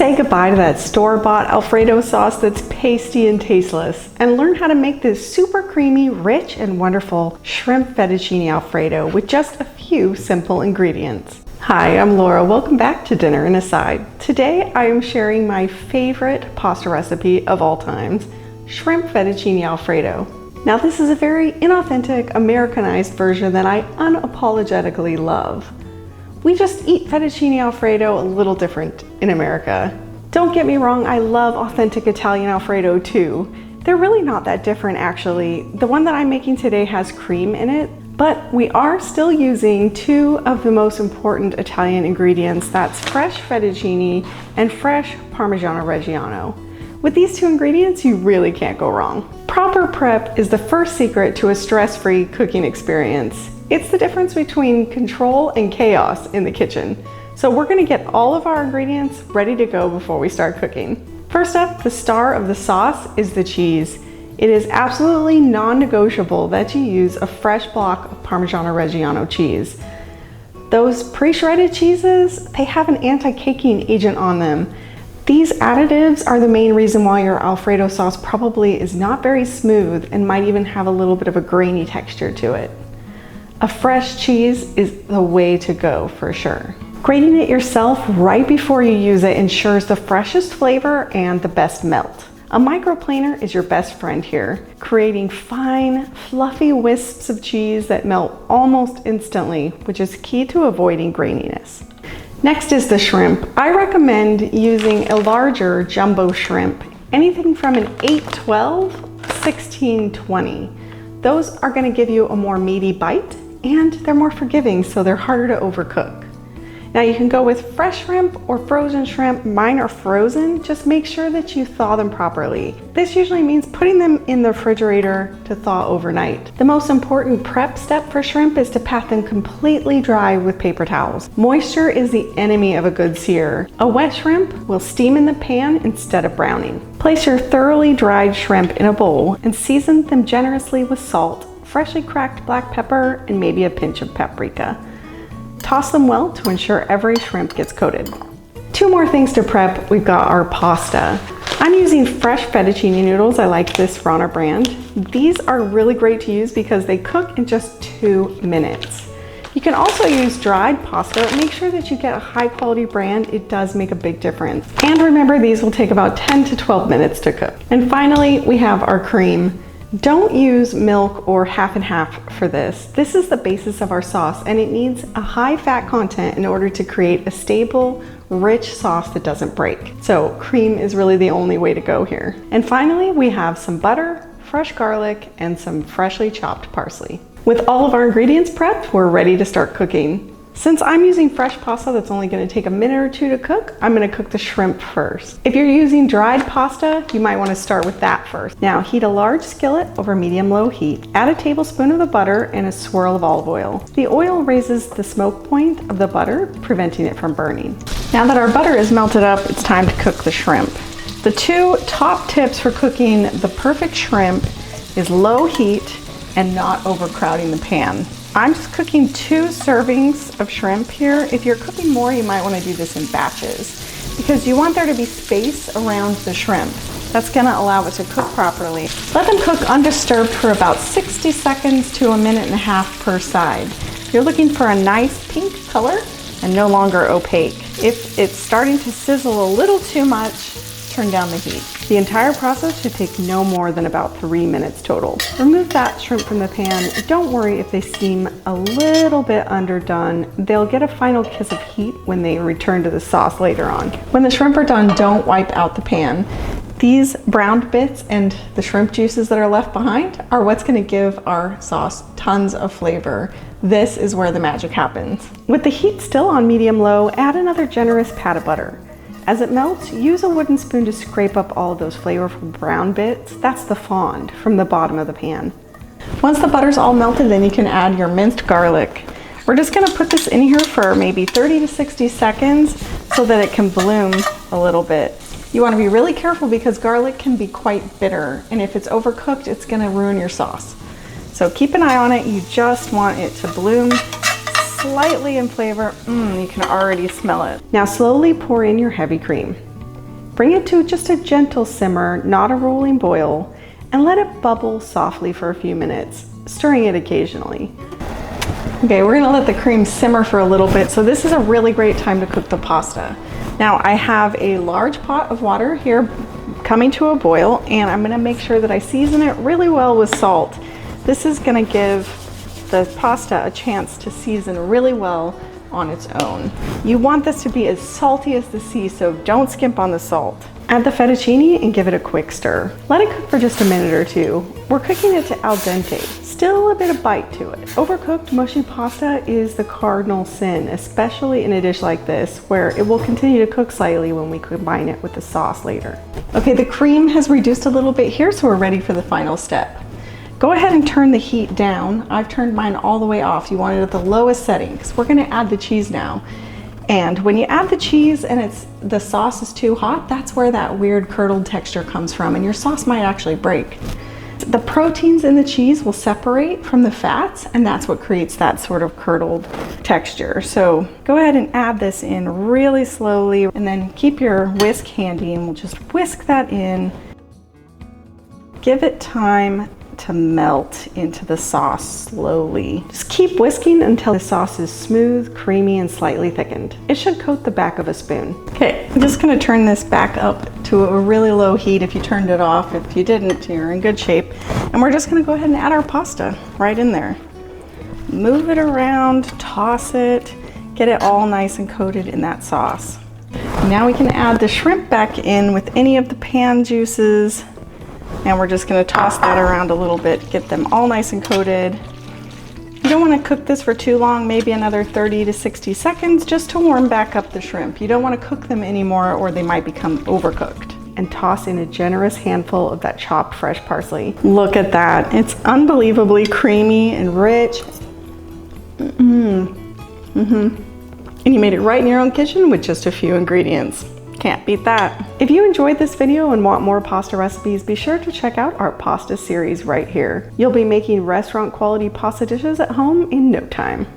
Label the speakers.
Speaker 1: say goodbye to that store-bought Alfredo sauce that's pasty and tasteless and learn how to make this super creamy, rich, and wonderful shrimp fettuccine Alfredo with just a few simple ingredients. Hi, I'm Laura. Welcome back to Dinner and Aside. Today I am sharing my favorite pasta recipe of all times, shrimp fettuccine Alfredo. Now this is a very inauthentic, Americanized version that I unapologetically love. We just eat fettuccine Alfredo a little different in America. Don't get me wrong, I love authentic Italian Alfredo too. They're really not that different actually. The one that I'm making today has cream in it, but we are still using two of the most important Italian ingredients. That's fresh fettuccine and fresh Parmigiano-Reggiano. With these two ingredients, you really can't go wrong. Proper prep is the first secret to a stress-free cooking experience. It's the difference between control and chaos in the kitchen. So we're gonna get all of our ingredients ready to go before we start cooking. First up, the star of the sauce is the cheese. It is absolutely non-negotiable that you use a fresh block of Parmigiano-Reggiano cheese. Those pre-shredded cheeses, they have an anti-caking agent on them. These additives are the main reason why your Alfredo sauce probably is not very smooth and might even have a little bit of a grainy texture to it. A fresh cheese is the way to go for sure. Grating it yourself right before you use it ensures the freshest flavor and the best melt. A microplaner is your best friend here, creating fine, fluffy wisps of cheese that melt almost instantly, which is key to avoiding graininess. Next is the shrimp. I recommend using a larger jumbo shrimp, anything from an 8-12, 16-20. Those are going to give you a more meaty bite and they're more forgiving, so they're harder to overcook. Now you can go with fresh shrimp or frozen shrimp. Mine are frozen. Just make sure that you thaw them properly. This usually means putting them in the refrigerator to thaw overnight. The most important prep step for shrimp is to pat them completely dry with paper towels. Moisture is the enemy of a good sear. A wet shrimp will steam in the pan instead of browning. Place your thoroughly dried shrimp in a bowl and season them generously with salt, freshly cracked black pepper, and maybe a pinch of paprika. Toss them well to ensure every shrimp gets coated. Two more things to prep. We've got our pasta. I'm using fresh fettuccine noodles. I like this Rana brand. These are really great to use because they cook in just 2 minutes. You can also use dried pasta. Make sure that you get a high quality brand. It does make a big difference. And remember, these will take about 10 to 12 minutes to cook. And finally, we have our cream. Don't use milk or half and half for this. This is the basis of our sauce and it needs a high fat content in order to create a stable, rich sauce that doesn't break. So cream is really the only way to go here. And finally, we have some butter, fresh garlic, and some freshly chopped parsley. With all of our ingredients prepped, we're ready to start cooking. Since I'm using fresh pasta that's only going to take a minute or two to cook, I'm going to cook the shrimp first. If you're using dried pasta, you might want to start with that first. Now heat a large skillet over medium-low heat. Add a tablespoon of the butter and a swirl of olive oil. The oil raises the smoke point of the butter, preventing it from burning. Now that our butter is melted up, it's time to cook the shrimp. The two top tips for cooking the perfect shrimp is low heat and not overcrowding the pan. I'm just cooking 2 servings of shrimp here. If you're cooking more, you might want to do this in batches because you want there to be space around the shrimp. That's going to allow it to cook properly. Let them cook undisturbed for about 60 seconds to 1.5 minutes per side. You're looking for a nice pink color and no longer opaque. If it's starting to sizzle a little too much, turn down the heat. The entire process should take no more than about 3 minutes total. Remove that shrimp from the pan. Don't worry if they seem a little bit underdone. They'll get a final kiss of heat when they return to the sauce later on. When the shrimp are done, don't wipe out the pan. These browned bits and the shrimp juices that are left behind are what's going to give our sauce tons of flavor. This is where the magic happens. With the heat still on medium-low, add another generous pat of butter. As it melts, use a wooden spoon to scrape up all of those flavorful brown bits. That's the fond from the bottom of the pan. Once the butter's all melted, then you can add your minced garlic. We're just gonna put this in here for maybe 30 to 60 seconds so that it can bloom a little bit. You wanna be really careful because garlic can be quite bitter, and if it's overcooked, it's gonna ruin your sauce. So keep an eye on it. You just want it to bloom slightly in flavor. You can already smell it. Now slowly pour in your heavy cream. Bring it to just a gentle simmer, not a rolling boil, and let it bubble softly for a few minutes, stirring it occasionally. Okay, we're gonna let the cream simmer for a little bit, so this is a really great time to cook the pasta. Now I have a large pot of water here coming to a boil, and I'm gonna make sure that I season it really well with salt. This is gonna give the pasta a chance to season really well on its own. You want this to be as salty as the sea, so don't skimp on the salt. Add the fettuccine and give it a quick stir. Let it cook for just a minute or two. We're cooking it to al dente, still a bit of bite to it. Overcooked mushy pasta is the cardinal sin, especially in a dish like this, where it will continue to cook slightly when we combine it with the sauce later. Okay, the cream has reduced a little bit here, so we're ready for the final step. Go ahead and turn the heat down. I've turned mine all the way off. You want it at the lowest setting because we're gonna add the cheese now. And when you add the cheese and the sauce is too hot, that's where that weird curdled texture comes from, and your sauce might actually break. The proteins in the cheese will separate from the fats, and that's what creates that sort of curdled texture. So go ahead and add this in really slowly, and then keep your whisk handy and we'll just whisk that in. Give it time to melt into the sauce slowly. Just keep whisking until the sauce is smooth, creamy, and slightly thickened. It should coat the back of a spoon. Okay, I'm just gonna turn this back up to a really low heat if you turned it off. If you didn't, you're in good shape. And we're just gonna go ahead and add our pasta right in there. Move it around, toss it, get it all nice and coated in that sauce. Now we can add the shrimp back in with any of the pan juices. And we're just gonna toss that around a little bit, get them all nice and coated. You don't wanna cook this for too long, maybe another 30 to 60 seconds, just to warm back up the shrimp. You don't wanna cook them anymore or they might become overcooked. And toss in a generous handful of that chopped fresh parsley. Look at that, it's unbelievably creamy and rich. And you made it right in your own kitchen with just a few ingredients. Can't beat that. If you enjoyed this video and want more pasta recipes, be sure to check out our pasta series right here. You'll be making restaurant quality pasta dishes at home in no time.